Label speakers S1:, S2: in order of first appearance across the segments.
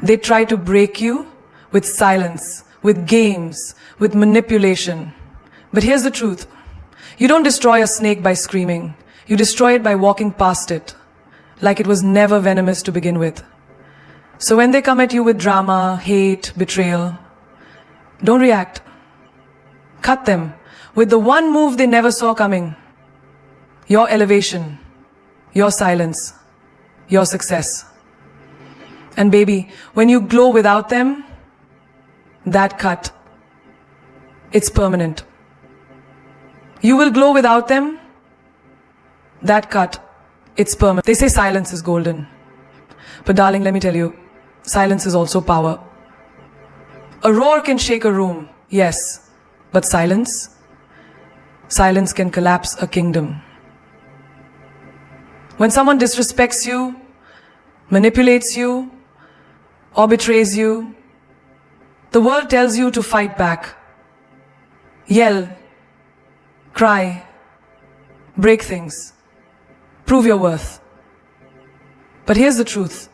S1: They try to break you with silence, with games, with manipulation. But here's the truth. You don't destroy a snake by screaming. You destroy it by walking past it, like it was never venomous to begin with. So when they come at you with drama, hate, betrayal, don't react. Cut them with the one move they never saw coming. Your elevation, your silence, your success. And baby, when you glow without them, that cut, it's permanent. You will glow without them, that cut, it's permanent. They say silence is golden. But darling, let me tell you, silence is also power. A roar can shake a room, yes, but silence can collapse a kingdom. When someone disrespects you, manipulates you, or betrays you, the world tells you to fight back. Yell, cry, break things, prove your worth. But here's the truth.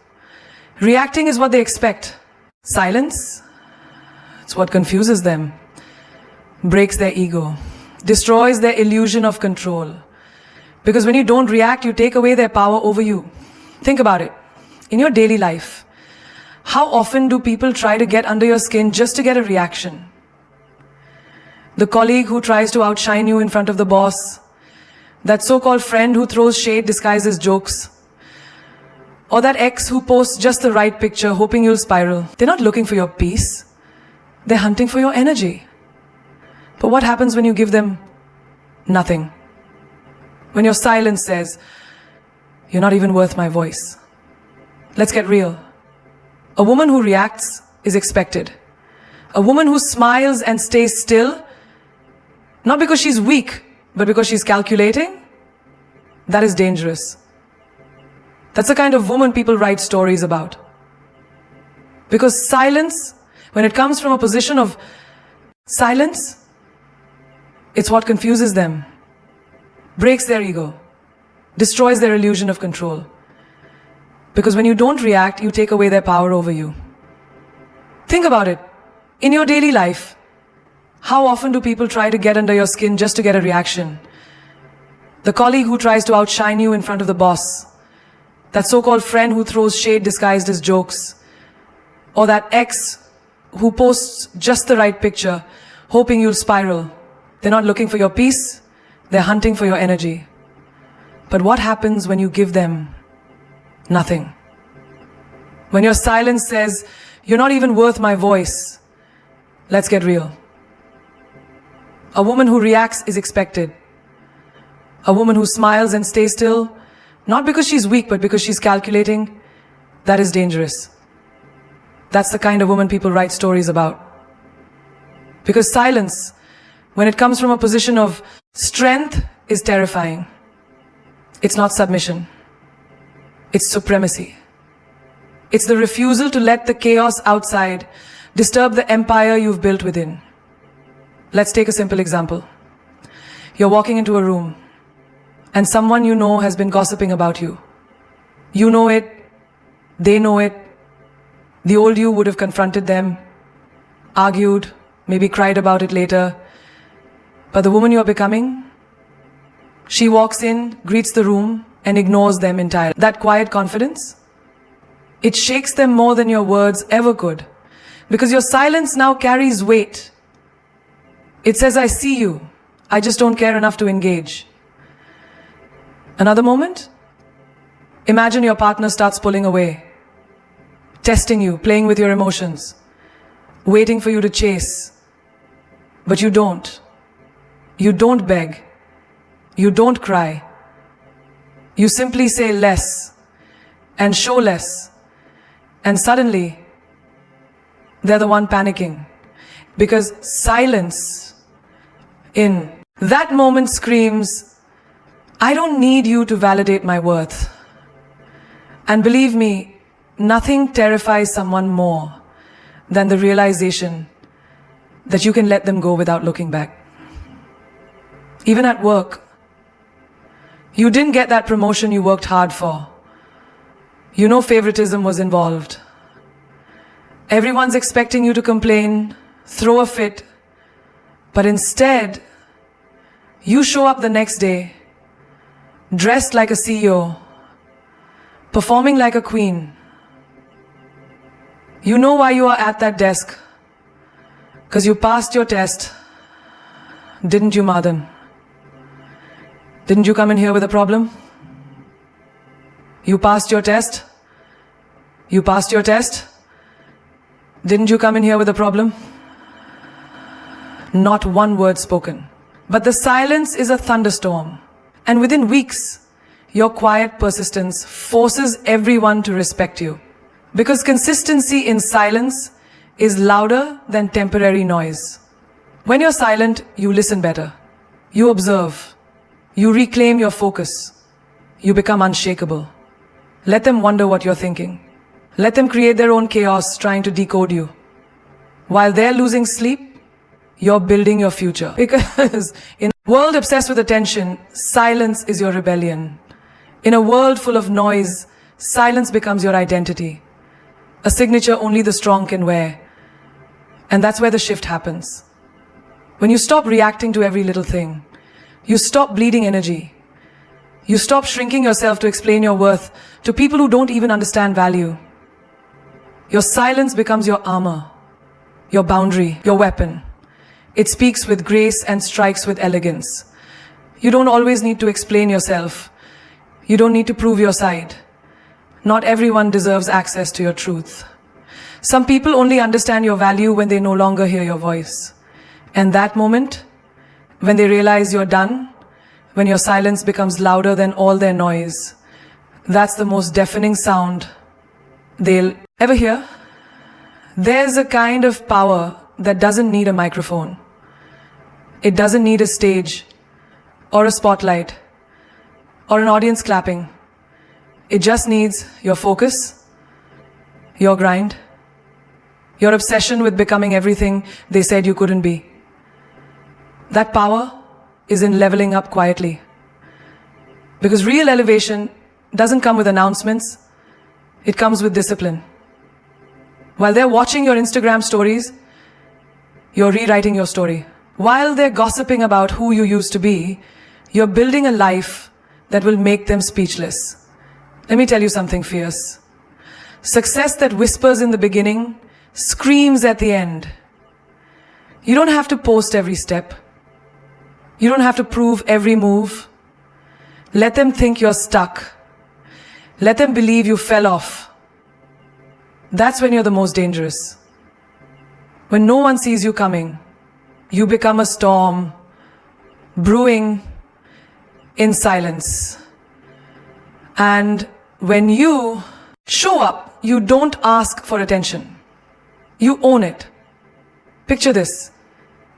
S1: Reacting is what they expect. Silence, it's what confuses them, breaks their ego, destroys their illusion of control. Because when you don't react, you take away their power over you. Think about it. In your daily life, how often do people try to get under your skin just to get a reaction? The colleague who tries to outshine you in front of the boss, that so-called friend who throws shade disguised as jokes, or that ex who posts just the right picture hoping you'll spiral. They're not looking for your peace. They're hunting for your energy. But what happens when you give them nothing? When your silence says, you're not even worth my voice. Let's get real. A woman who reacts is expected. A woman who smiles and stays still, not because she's weak, but because she's calculating, that is dangerous. That's the kind of woman people write stories about. Because silence, when it comes from a position of silence, it's what confuses them, breaks their ego, destroys their illusion of control. Because when you don't react, you take away their power over you. Think about it. In your daily life, how often do people try to get under your skin just to get a reaction? The colleague who tries to outshine you in front of the boss, that so-called friend who throws shade disguised as jokes, or that ex who posts just the right picture, hoping you'll spiral. They're not looking for your peace, they're hunting for your energy. But what happens when you give them nothing? When your silence says, you're not even worth my voice. Let's get real. A woman who reacts is expected. A woman who smiles and stays still, not because she's weak, but because she's calculating, that is dangerous. That's the kind of woman people write stories about. Because silence, when it comes from a position of strength, is terrifying. It's not submission. It's supremacy. It's the refusal to let the chaos outside disturb the empire you've built within. Let's take a simple example. You're walking into a room, and someone you know has been gossiping about you. You know it, they know it. The old you would have confronted them, argued, maybe cried about it later. But the woman you're becoming, she walks in, greets the room, and ignores them entirely. That quiet confidence, it shakes them more than your words ever could. Because your silence now carries weight. It says, I see you, I just don't care enough to engage. Another moment, imagine your partner starts pulling away, testing you, playing with your emotions, waiting for you to chase. But you don't. You don't beg. You don't cry. You simply say less and show less. And suddenly, they're the one panicking. Because silence in that moment screams, I don't need you to validate my worth. And believe me, nothing terrifies someone more than the realization that you can let them go without looking back. Even at work, you didn't get that promotion you worked hard for. You know favoritism was involved. Everyone's expecting you to complain, throw a fit, but instead, you show up the next day, dressed like a CEO, performing like a queen. You know why you are at that desk. Because you passed your test. Didn't you, Madan? Didn't you come in here with a problem? You passed your test? You passed your test? Didn't you come in here with a problem? Not one word spoken. But the silence is a thunderstorm. And within weeks, your quiet persistence forces everyone to respect you. Because consistency in silence is louder than temporary noise. When you're silent, you listen better. You observe. You reclaim your focus. You become unshakable. Let them wonder what you're thinking. Let them create their own chaos trying to decode you. While they're losing sleep, you're building your future. Because in a world obsessed with attention, silence is your rebellion. In a world full of noise, silence becomes your identity. A signature only the strong can wear. And that's where the shift happens. When you stop reacting to every little thing, you stop bleeding energy. You stop shrinking yourself to explain your worth to people who don't even understand value. Your silence becomes your armor, your boundary, your weapon. It speaks with grace and strikes with elegance. You don't always need to explain yourself. You don't need to prove your side. Not everyone deserves access to your truth. Some people only understand your value when they no longer hear your voice. And that moment, when they realize you're done, when your silence becomes louder than all their noise, that's the most deafening sound they'll ever hear. There's a kind of power that doesn't need a microphone. It doesn't need a stage, or a spotlight, or an audience clapping. It just needs your focus, your grind, your obsession with becoming everything they said you couldn't be. That power is in leveling up quietly. Because real elevation doesn't come with announcements, it comes with discipline. While they're watching your Instagram stories, you're rewriting your story. While they're gossiping about who you used to be, you're building a life that will make them speechless. Let me tell you something fierce. Success that whispers in the beginning screams at the end. You don't have to post every step. You don't have to prove every move. Let them think you're stuck. Let them believe you fell off. That's when you're the most dangerous. When no one sees you coming, you become a storm, brewing in silence. And when you show up, you don't ask for attention. You own it. Picture this.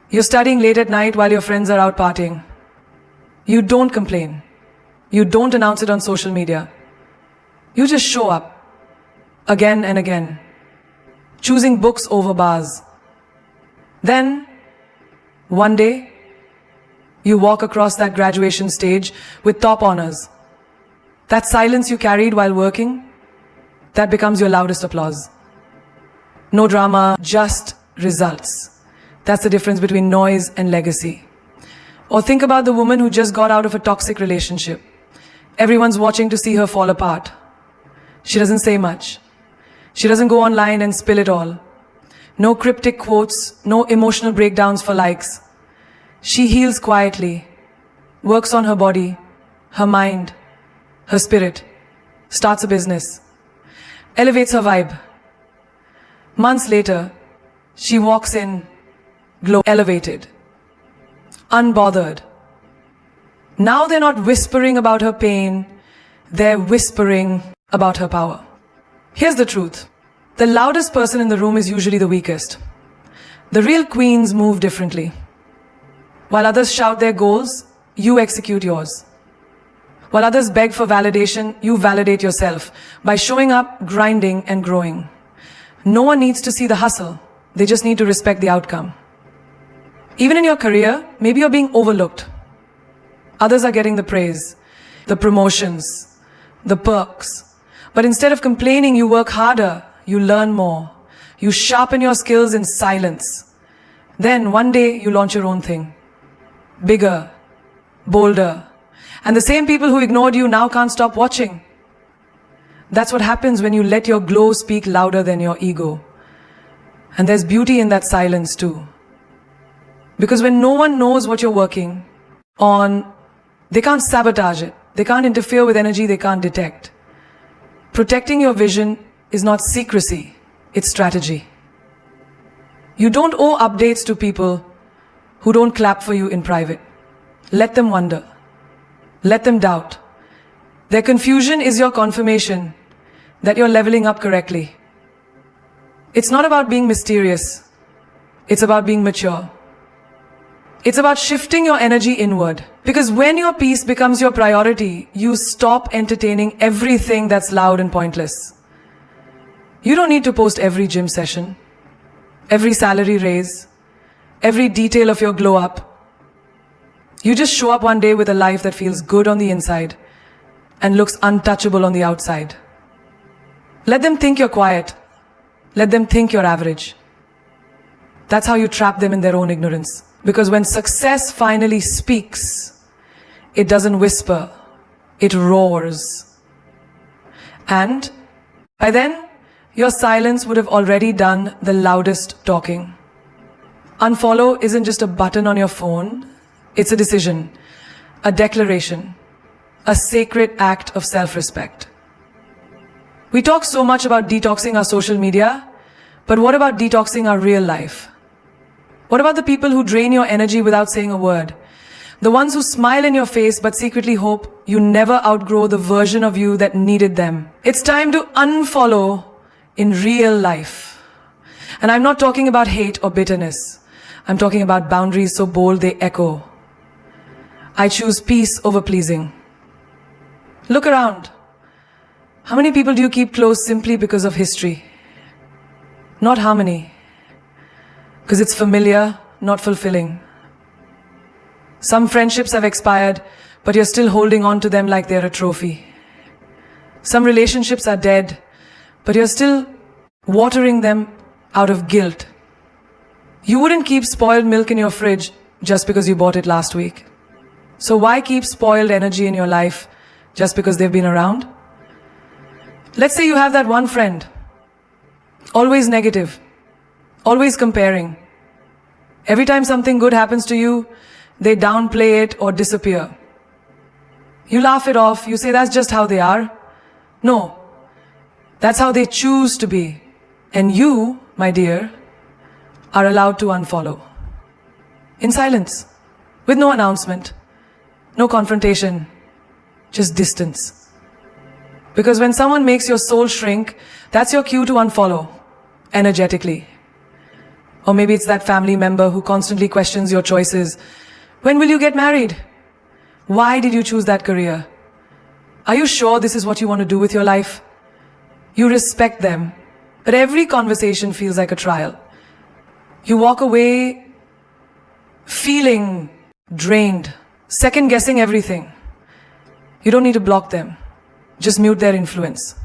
S1: You're studying late at night while your friends are out partying. You don't complain. You don't announce it on social media. You just show up. Again and again. Choosing books over bars. Then, one day, you walk across that graduation stage with top honors. That silence you carried while working, that becomes your loudest applause. No drama, just results. That's the difference between noise and legacy. Or think about the woman who just got out of a toxic relationship. Everyone's watching to see her fall apart. She doesn't say much. She doesn't go online and spill it all. No cryptic quotes, no emotional breakdowns for likes. She heals quietly, works on her body, her mind, her spirit, starts a business, elevates her vibe. Months later, she walks in, elevated, unbothered. Now they're not whispering about her pain, they're whispering about her power. Here's the truth. The loudest person in the room is usually the weakest. The real queens move differently. While others shout their goals, you execute yours. While others beg for validation, you validate yourself by showing up, grinding, and growing. No one needs to see the hustle. They just need to respect the outcome. Even in your career, maybe you're being overlooked. Others are getting the praise, the promotions, the perks. But instead of complaining, you work harder, you learn more, You sharpen your skills in silence. Then one day you launch your own thing. Bigger, bolder. And the same people who ignored you now can't stop watching. That's what happens when you let your glow speak louder than your ego. And there's beauty in that silence too. Because when no one knows what you're working on, they can't sabotage it. They can't interfere with energy they can't detect. Protecting your vision is not secrecy, it's strategy. You don't owe updates to people who don't clap for you in private. Let them wonder. Let them doubt. Their confusion is your confirmation that you're leveling up correctly. It's not about being mysterious. It's about being mature. It's about shifting your energy inward. Because when your peace becomes your priority, you stop entertaining everything that's loud and pointless. You don't need to post every gym session, every salary raise, every detail of your glow up. You just show up one day with a life that feels good on the inside and looks untouchable on the outside. Let them think you're quiet. Let them think you're average. That's how you trap them in their own ignorance. Because when success finally speaks, it doesn't whisper, it roars. And by then, your silence would have already done the loudest talking. Unfollow isn't just a button on your phone, it's a decision, a declaration, a sacred act of self-respect. We talk so much about detoxing our social media, but what about detoxing our real life? What about the people who drain your energy without saying a word? The ones who smile in your face but secretly hope you never outgrow the version of you that needed them. It's time to unfollow in real life. And I'm not talking about hate or bitterness. I'm talking about boundaries so bold they echo. I choose peace over pleasing. Look around. How many people do you keep close simply because of history? Not harmony. Because it's familiar, not fulfilling. Some friendships have expired, but you're still holding on to them like they're a trophy. Some relationships are dead, but you're still watering them out of guilt. You wouldn't keep spoiled milk in your fridge just because you bought it last week. So why keep spoiled energy in your life just because they've been around? Let's say you have that one friend, always negative, always comparing. Every time something good happens to you, they downplay it or disappear. You laugh it off, you say that's just how they are. No, that's how they choose to be. And you, my dear, are allowed to unfollow. In silence, with no announcement, no confrontation, just distance. Because when someone makes your soul shrink, that's your cue to unfollow, energetically. Or maybe it's that family member who constantly questions your choices. When will you get married? Why did you choose that career? Are you sure this is what you want to do with your life? You respect them, but every conversation feels like a trial. You walk away feeling drained, second-guessing everything. You don't need to block them. Just mute their influence.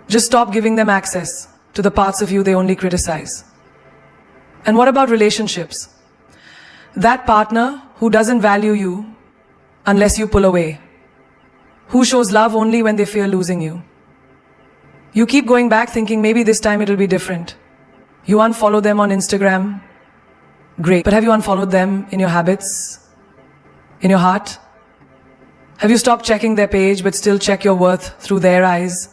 S1: Just stop giving them access to the parts of you they only criticize. And what about relationships? That partner who doesn't value you unless you pull away. Who shows love only when they fear losing you. You keep going back thinking maybe this time it'll be different. You unfollow them on Instagram. Great. But have you unfollowed them in your habits? In your heart? Have you stopped checking their page but still check your worth through their eyes?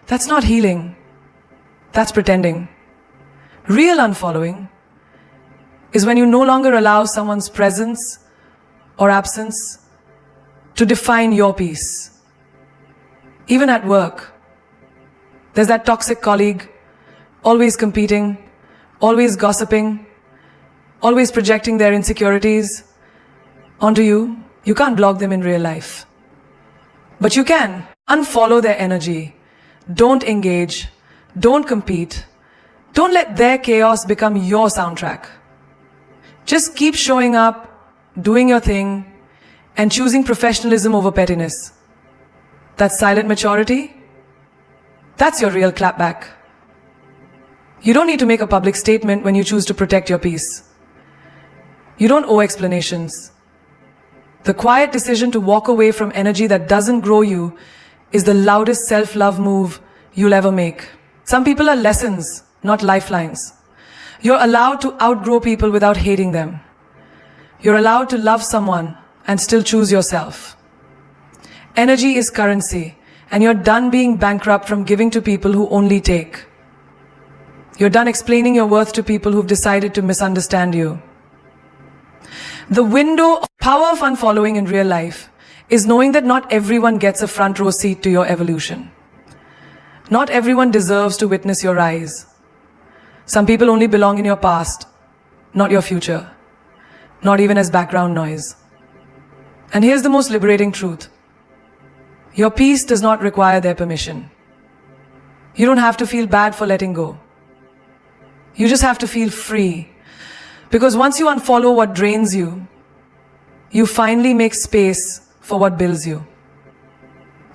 S1: That's not healing. That's pretending. Real unfollowing is when you no longer allow someone's presence or absence to define your peace. Even at work, there's that toxic colleague, always competing, always gossiping, always projecting their insecurities onto you. You can't block them in real life. But you can unfollow their energy. Don't engage. Don't compete. Don't let their chaos become your soundtrack. Just keep showing up, doing your thing, and choosing professionalism over pettiness. That's silent maturity. That's your real clapback. You don't need to make a public statement when you choose to protect your peace. You don't owe explanations. The quiet decision to walk away from energy that doesn't grow you is the loudest self-love move you'll ever make. Some people are lessons, not lifelines. You're allowed to outgrow people without hating them. You're allowed to love someone and still choose yourself. Energy is currency, and you're done being bankrupt from giving to people who only take. You're done explaining your worth to people who've decided to misunderstand you. The power of unfollowing in real life is knowing that not everyone gets a front row seat to your evolution. Not everyone deserves to witness your rise. Some people only belong in your past, not your future, not even as background noise. And here's the most liberating truth. Your peace does not require their permission. You don't have to feel bad for letting go. You just have to feel free. Because once you unfollow what drains you, you finally make space for what builds you.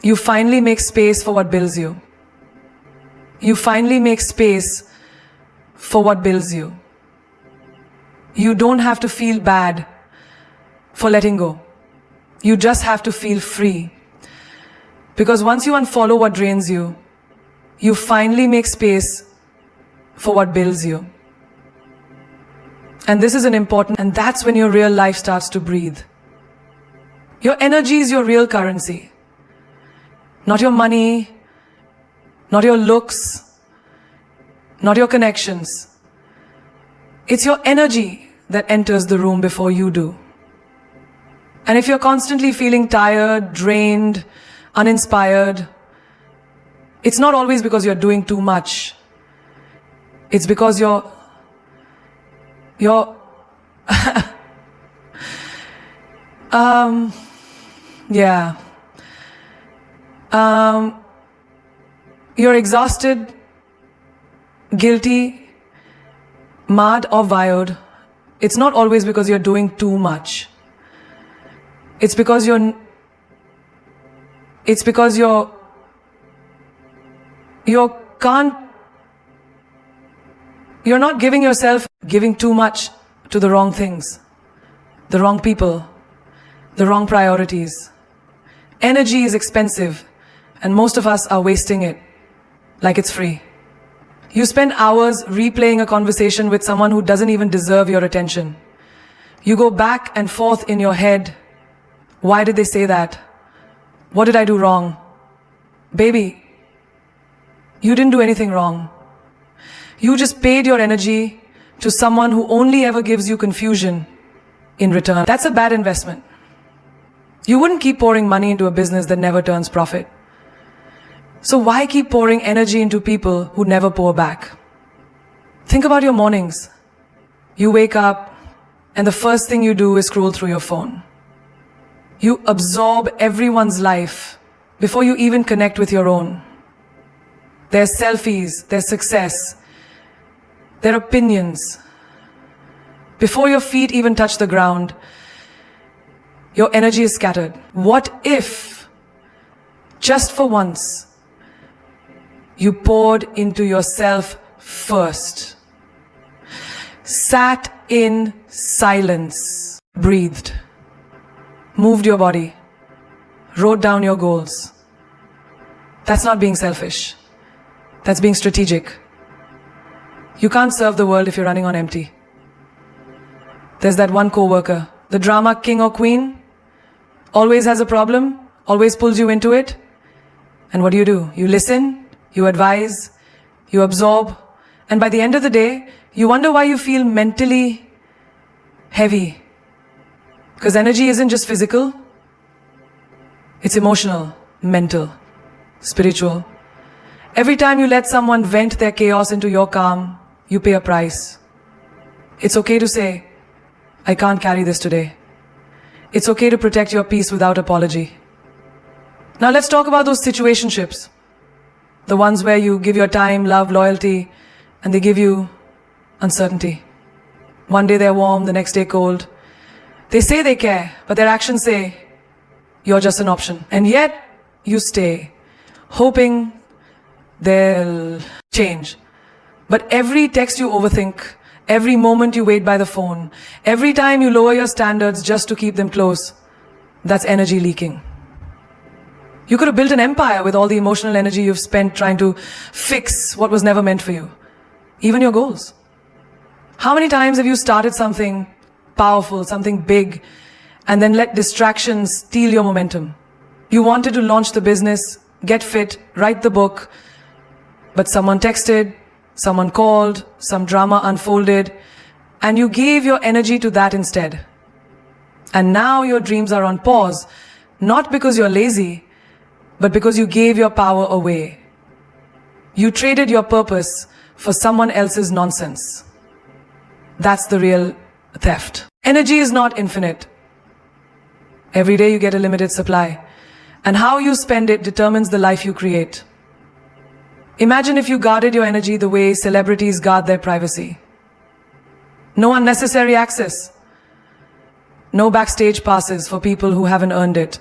S1: You finally make space for what builds you. You finally make space for what builds you. You don't have to feel bad for letting go. You just have to feel free. Because once you unfollow what drains you, you finally make space for what builds you. And this is and that's when your real life starts to breathe. Your energy is your real currency. Not your money, not your looks, not your connections. It's your energy that enters the room before you do. And if you're constantly feeling tired, drained, uninspired, it's not always because you're doing too much. It's because you're you're exhausted, guilty, mad or wired. It's not always because you're doing too much. It's because you're not giving too much to the wrong things, the wrong people, the wrong priorities. Energy is expensive, and most of us are wasting it like it's free. You spend hours replaying a conversation with someone who doesn't even deserve your attention. You go back and forth in your head. Why did they say that? What did I do wrong? Baby, you didn't do anything wrong. You just paid your energy to someone who only ever gives you confusion in return. That's a bad investment. You wouldn't keep pouring money into a business that never turns profit. So why keep pouring energy into people who never pour back? Think about your mornings. You wake up and the first thing you do is scroll through your phone. You absorb everyone's life before you even connect with your own. Their selfies, their success, their opinions. Before your feet even touch the ground, your energy is scattered. What if, just for once, you poured into yourself first? Sat in silence, breathed, moved your body, wrote down your goals. That's not being selfish. That's being strategic. You can't serve the world if you're running on empty. There's that one coworker, the drama king or queen, always has a problem, always pulls you into it. And what do? You listen, you advise, you absorb, and by the end of the day, you wonder why you feel mentally heavy. Because energy isn't just physical, it's emotional, mental, spiritual. Every time you let someone vent their chaos into your calm, you pay a price. It's okay to say, I can't carry this today. It's okay to protect your peace without apology. Now let's talk about those situationships. The ones where you give your time, love, loyalty, and they give you uncertainty. One day they're warm, the next day cold. They say they care, but their actions say, you're just an option. And yet, you stay, hoping they'll change. But every text you overthink, every moment you wait by the phone, every time you lower your standards just to keep them close, that's energy leaking. You could have built an empire with all the emotional energy you've spent trying to fix what was never meant for you, even your goals. How many times have you started something powerful, something big, and then let distractions steal your momentum? You wanted to launch the business, get fit, write the book, but someone texted, someone called, some drama unfolded, and you gave your energy to that instead. And now your dreams are on pause, not because you're lazy, but because you gave your power away. You traded your purpose for someone else's nonsense. That's the real theft. Energy is not infinite. Every day you get a limited supply, and how you spend it determines the life you create. Imagine if you guarded your energy the way celebrities guard their privacy. No unnecessary access. No backstage passes for people who haven't earned it.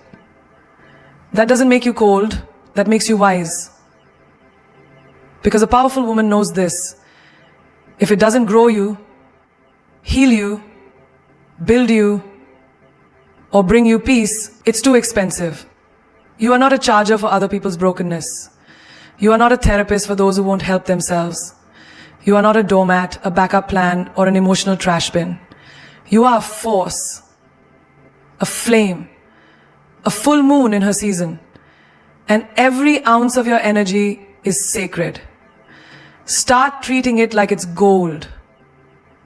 S1: That doesn't make you cold, that makes you wise. Because a powerful woman knows this. If it doesn't grow you, heal you, build you, or bring you peace, it's too expensive. You are not a charger for other people's brokenness. You are not a therapist for those who won't help themselves. You are not a doormat, a backup plan, or an emotional trash bin. You are a force, a flame, a full moon in her season. And every ounce of your energy is sacred. Start treating it like it's gold,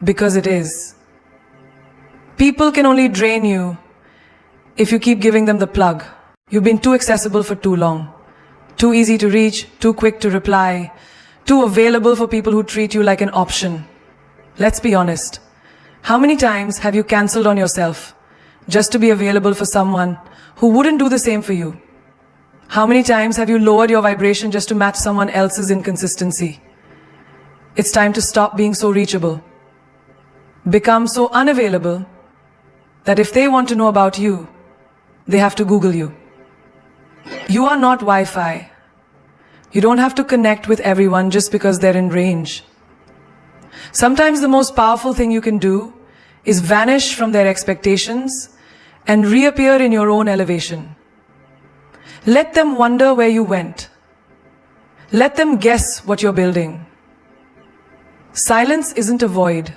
S1: because it is. People can only drain you if you keep giving them the plug. You've been too accessible for too long. Too easy to reach, too quick to reply, too available for people who treat you like an option. Let's be honest. How many times have you cancelled on yourself just to be available for someone who wouldn't do the same for you? How many times have you lowered your vibration just to match someone else's inconsistency? It's time to stop being so reachable. Become so unavailable that if they want to know about you, they have to Google you. You are not Wi-Fi. You don't have to connect with everyone just because they're in range. Sometimes the most powerful thing you can do is vanish from their expectations and reappear in your own elevation. Let them wonder where you went. Let them guess what you're building. Silence isn't a void.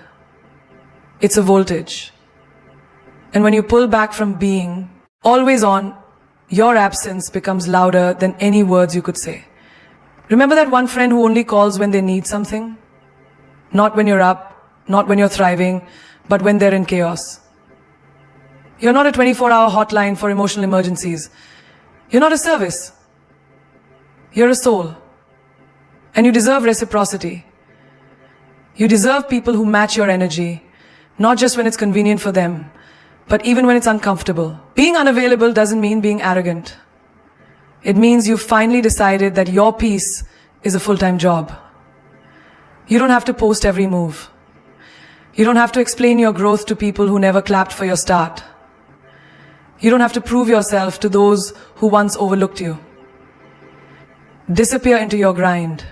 S1: It's a voltage. And when you pull back from being always on, your absence becomes louder than any words you could say. Remember that one friend who only calls when they need something? Not when you're up, not when you're thriving, but when they're in chaos. You're not a 24-hour hotline for emotional emergencies. You're not a service. You're a soul. And you deserve reciprocity. You deserve people who match your energy, not just when it's convenient for them, but even when it's uncomfortable. Being unavailable doesn't mean being arrogant. It means you've finally decided that your peace is a full-time job. You don't have to post every move. You don't have to explain your growth to people who never clapped for your start. You don't have to prove yourself to those who once overlooked you. Disappear into your grind,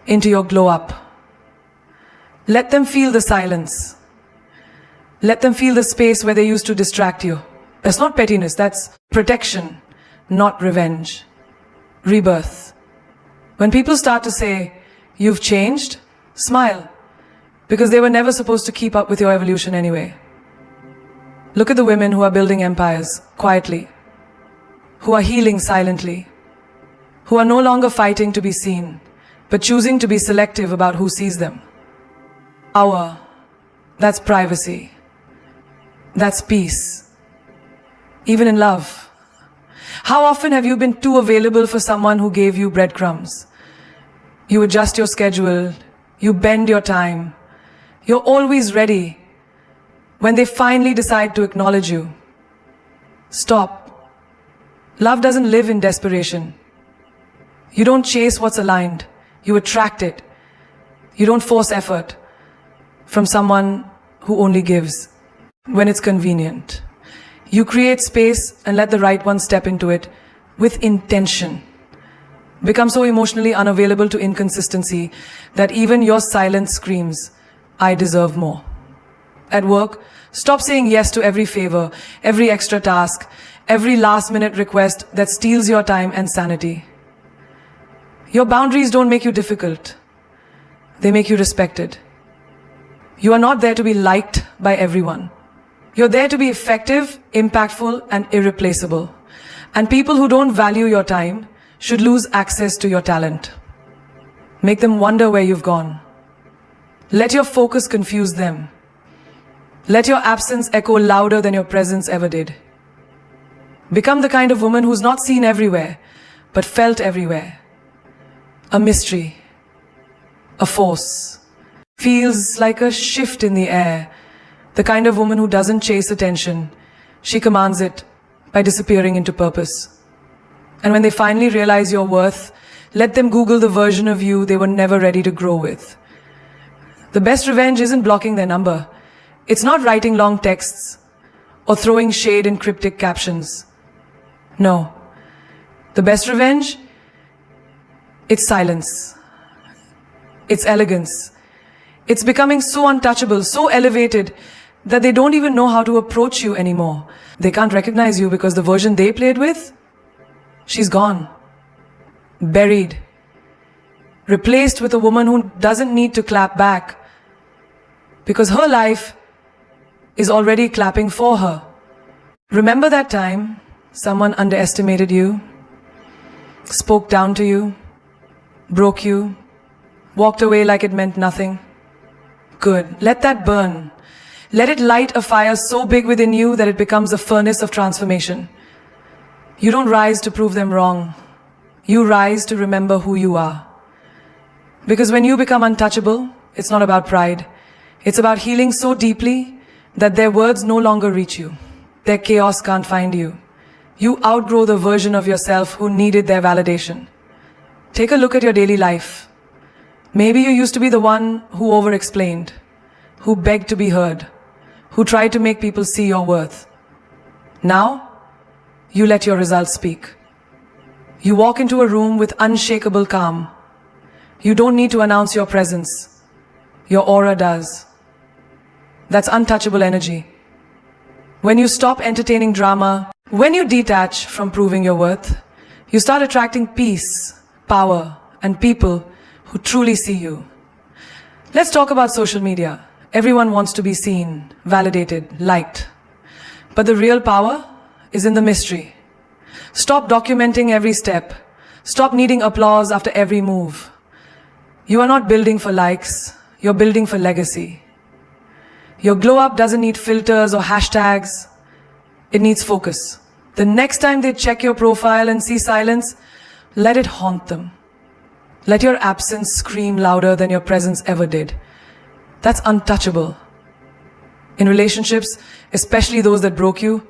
S1: into your glow up. Let them feel the silence. Let them feel the space where they used to distract you. That's not pettiness, that's protection, not revenge. Rebirth. When people start to say, "You've changed," smile, because they were never supposed to keep up with your evolution anyway. Look at the women who are building empires quietly, who are healing silently, who are no longer fighting to be seen, but choosing to be selective about who sees them. Power, that's privacy. That's peace. Even in love. How often have you been too available for someone who gave you breadcrumbs? You adjust your schedule, you bend your time, you're always ready. When they finally decide to acknowledge you, stop. Love doesn't live in desperation. You don't chase what's aligned, you attract it. You don't force effort from someone who only gives when it's convenient. You create space and let the right one step into it with intention. Become so emotionally unavailable to inconsistency that even your silence screams, I deserve more. At work, stop saying yes to every favor, every extra task, every last-minute request that steals your time and sanity. Your boundaries don't make you difficult. They make you respected. You are not there to be liked by everyone. You're there to be effective, impactful, and irreplaceable. And people who don't value your time should lose access to your talent. Make them wonder where you've gone. Let your focus confuse them. Let your absence echo louder than your presence ever did. Become the kind of woman who's not seen everywhere, but felt everywhere. A mystery. A force. Feels like a shift in the air. The kind of woman who doesn't chase attention. She commands it by disappearing into purpose. And when they finally realize your worth, let them Google the version of you they were never ready to grow with. The best revenge isn't blocking their number. It's not writing long texts or throwing shade in cryptic captions. No. The best revenge? It's silence. It's elegance. It's becoming so untouchable, so elevated, that they don't even know how to approach you anymore. They can't recognize you because the version they played with, she's gone. Buried. Replaced with a woman who doesn't need to clap back because her life is already clapping for her. Remember that time someone underestimated you, spoke down to you, broke you, walked away like it meant nothing? Good. Let that burn. Let it light a fire so big within you that it becomes a furnace of transformation. You don't rise to prove them wrong. You rise to remember who you are. Because when you become untouchable, it's not about pride. It's about healing so deeply that their words no longer reach you. Their chaos can't find you. You outgrow the version of yourself who needed their validation. Take a look at your daily life. Maybe you used to be the one who over-explained, who begged to be heard, who tried to make people see your worth. Now, you let your results speak. You walk into a room with unshakable calm. You don't need to announce your presence. Your aura does. That's untouchable energy. When you stop entertaining drama, when you detach from proving your worth, you start attracting peace, power, and people who truly see you. Let's talk about social media. Everyone wants to be seen, validated, liked. But the real power is in the mystery. Stop documenting every step. Stop needing applause after every move. You are not building for likes. You're building for legacy. Your glow up doesn't need filters or hashtags. It needs focus. The next time they check your profile and see silence, let it haunt them. Let your absence scream louder than your presence ever did. That's untouchable. In relationships, especially those that broke you,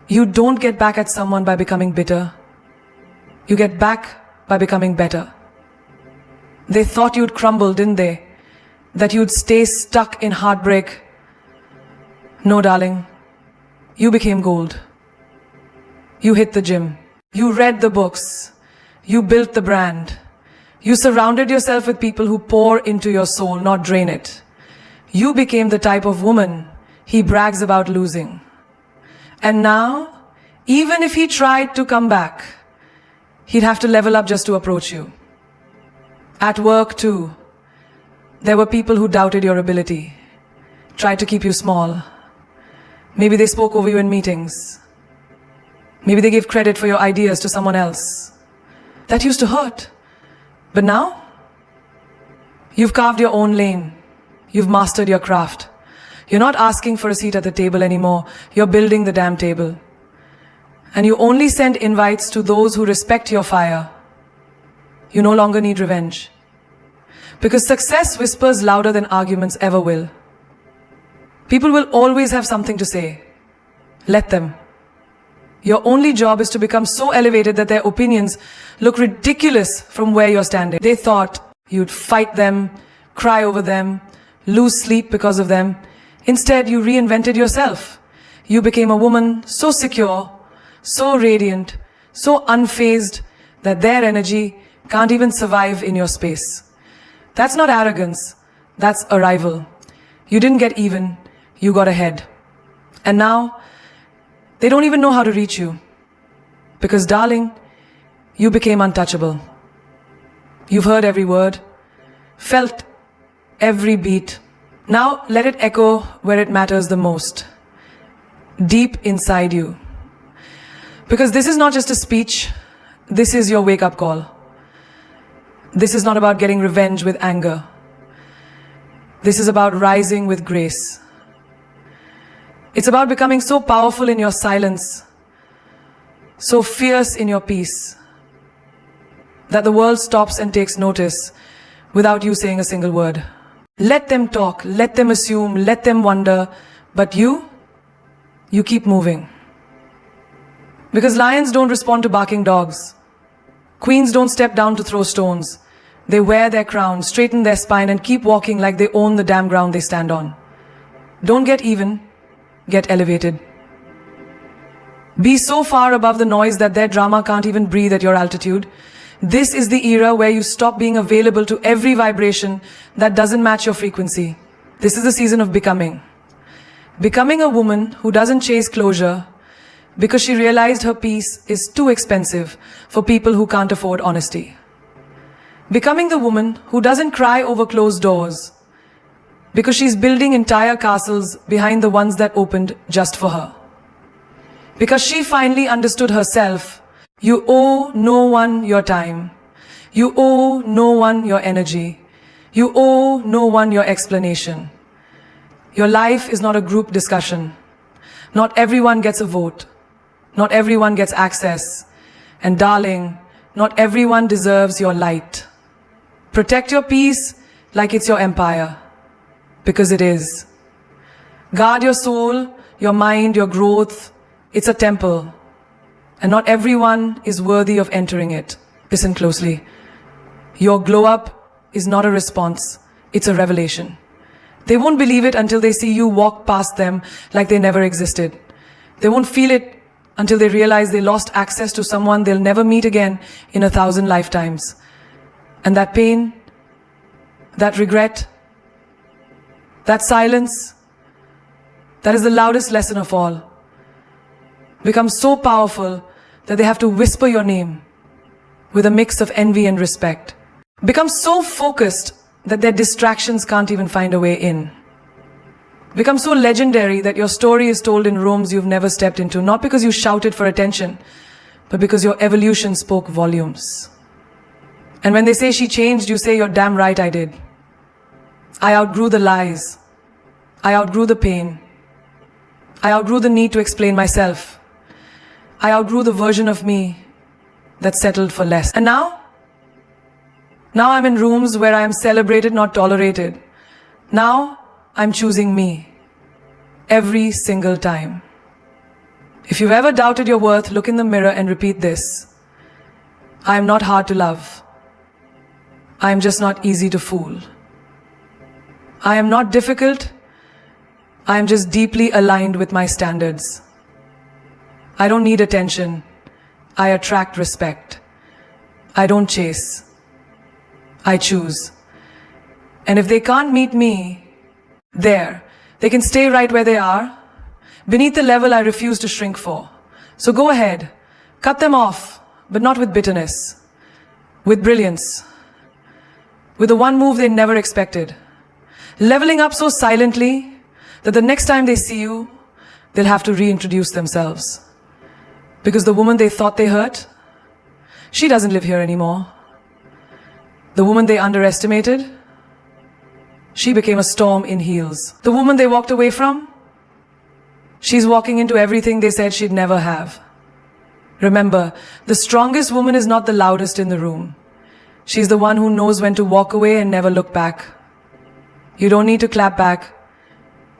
S1: you don't get back at someone by becoming bitter. You get back by becoming better. They thought you'd crumble, didn't they? That you'd stay stuck in heartbreak. No, darling. You became gold. You hit the gym. You read the books. You built the brand. You surrounded yourself with people who pour into your soul, not drain it. You became the type of woman he brags about losing. And now, even if he tried to come back, he'd have to level up just to approach you. At work too, there were people who doubted your ability, tried to keep you small. Maybe they spoke over you in meetings. Maybe they gave credit for your ideas to someone else. That used to hurt. But now, you've carved your own lane. You've mastered your craft. You're not asking for a seat at the table anymore. You're building the damn table. And you only send invites to those who respect your fire. You no longer need revenge. Because success whispers louder than arguments ever will. People will always have something to say. Let them. Your only job is to become so elevated that their opinions look ridiculous from where you're standing. They thought you'd fight them, cry over them, lose sleep because of them. Instead, you reinvented yourself. You became a woman so secure, so radiant, so unfazed, that their energy can't even survive in your space. That's not arrogance, that's arrival. You didn't get even, you got ahead. And now, they don't even know how to reach you. Because darling, you became untouchable. You've heard every word, felt every beat. Now let it echo where it matters the most. Deep inside you. Because this is not just a speech, this is your wake-up call. This is not about getting revenge with anger. This is about rising with grace. It's about becoming so powerful in your silence, so fierce in your peace, that the world stops and takes notice without you saying a single word. Let them talk, let them assume, let them wonder, but you keep moving. Because lions don't respond to barking dogs. Queens don't step down to throw stones. They wear their crown, straighten their spine, and keep walking like they own the damn ground they stand on. Don't get even, get elevated. Be so far above the noise that their drama can't even breathe at your altitude. This is the era where you stop being available to every vibration that doesn't match your frequency. This is the season of becoming. Becoming a woman who doesn't chase closure because she realized her peace is too expensive for people who can't afford honesty. Becoming the woman who doesn't cry over closed doors because she's building entire castles behind the ones that opened just for her. Because she finally understood herself. You owe no one your time. You owe no one your energy. You owe no one your explanation. Your life is not a group discussion. Not everyone gets a vote. Not everyone gets access. And darling, not everyone deserves your light. Protect your peace like it's your empire. Because it is. Guard your soul, your mind, your growth. It's a temple. And not everyone is worthy of entering it. Listen closely. Your glow up is not a response. It's a revelation. They won't believe it until they see you walk past them like they never existed. They won't feel it until they realize they lost access to someone they'll never meet again in 1,000 lifetimes. And that pain, that regret, that silence, that is the loudest lesson of all. Becomes so powerful that they have to whisper your name with a mix of envy and respect. Become so focused that their distractions can't even find a way in. Become so legendary that your story is told in rooms you've never stepped into, not because you shouted for attention, but because your evolution spoke volumes. And when they say she changed, you say, you're damn right I did. I outgrew the lies. I outgrew the pain. I outgrew the need to explain myself. I outgrew the version of me that settled for less. And now I'm in rooms where I am celebrated, not tolerated. Now I'm choosing me. Every single time. If you've ever doubted your worth, look in the mirror and repeat this. I am not hard to love. I am just not easy to fool. I am not difficult. I am just deeply aligned with my standards. I don't need attention. I attract respect. I don't chase. I choose. And if they can't meet me there, they can stay right where they are, beneath the level I refuse to shrink for. So go ahead, cut them off, but not with bitterness, with brilliance, with the one move they never expected. Leveling up so silently that the next time they see you, they'll have to reintroduce themselves. Because the woman they thought they hurt, she doesn't live here anymore. The woman they underestimated, she became a storm in heels. The woman they walked away from, she's walking into everything they said she'd never have. Remember, the strongest woman is not the loudest in the room. She's the one who knows when to walk away and never look back. You don't need to clap back.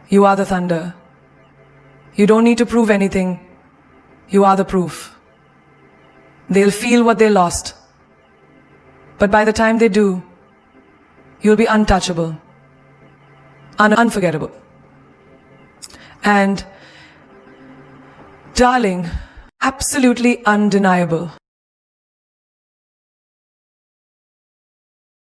S1: You are the thunder. You don't need to prove anything. You are the proof. They'll feel what they lost. But by the time they do, you'll be untouchable, unforgettable. And, darling, absolutely undeniable.